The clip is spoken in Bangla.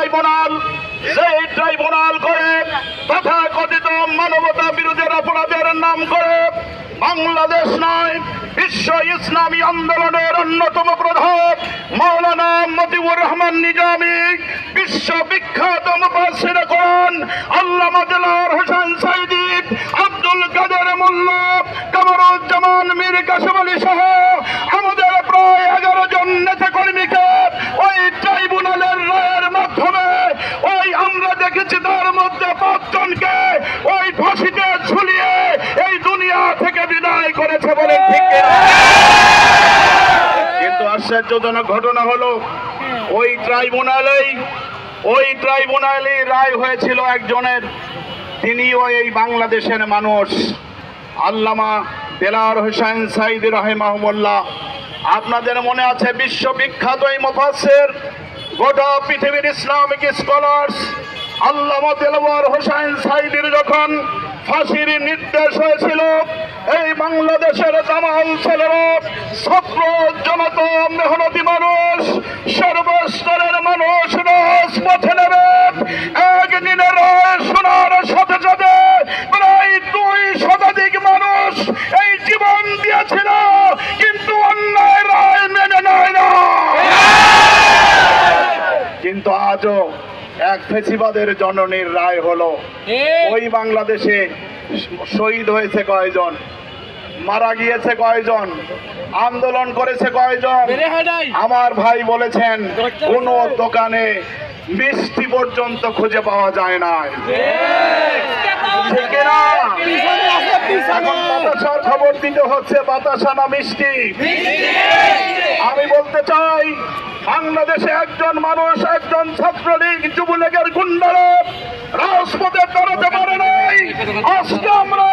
ট্রাইব্যুনাল, যেই ট্রাইব্যুনাল করে তথাকথিত মানবতা বিরোধের অপরাধের নাম করে বাংলাদেশ নয় বিশ্ব ইসলামী আন্দোলনের অন্যতম প্রধান মাওলানা মতিউর রহমান নিজামী, বিশ্ববিখ্যাত মুফাসসির কোরআন আল্লামা দেলোয়ার হোসেন সাঈদী, আব্দুল কাদের মোল্লা, কামরুজ্জামান মীর কাসেম আলী সহ আমাদের প্রায় 11 জন নেতাকর্মীকে ওই ট্রাইব্যুনালের রায়ের মাধ্যমে ওই আমরা দেখেছি তার মধ্যে 5 জনকে ওই ফাঁসিতে ঝুলিয়ে এই দুনিয়া থেকে বিদায় করেছে বলে ঠিক কিনা? কিন্তু আশ্চর্যজনক ঘটনা হলো ওই ট্রাইব্যুনালে রায় হয়েছিল একজনের, তিনিও এই বাংলাদেশের মানুষ, আল্লামা দেলোয়ার হোসেন সাঈদী রাহিমাহুল্লাহ। আপনাদের মনে আছে বিশ্ববিখ্যাত এই মুফাসসির, গোটা পৃথিবীর ইসলামিক স্কলার্স আল্লামা দেলোয়ার হোসেন সাঈদীর যখন ফাঁসির নির্দেশ হয়েছিল, এই বাংলাদেশের জামাল ছেলেরা, ছাত্র জনতা, মেহনতি মানুষ, সর্বস্তরের মানুষ রাজপথে নেমে একদিনের রায় শোনার সাথে সাথে প্রায় 2 শতাধিক মানুষ এই জীবন দিয়েছিল, কিন্তু অন্যায় রায় মেনে নেয় না। কিন্তু আজও এক ফেসিবাদের জননীর রায় হলো। ওই বাংলাদেশে শহীদ হয়েছে কয়জন, মারা গিয়েছে কয়জন, আন্দোলন করেছে কয়জন? আমার ভাই বলেছেন কোন দোকানে মিষ্টি পর্যন্ত খুঁজে পাওয়া যায় না। ঠিক না? এখন বাতাসার খবর দিতে হচ্ছে, বাতাসা না মিষ্টি? আমি বলতে চাই বাংলাদেশে একজন মানুষ, একজন ছাত্রলীগ যুবলীগের গুন্ডারা রাজপথে দাঁড়াতে পারে নাই। আজকে আমরা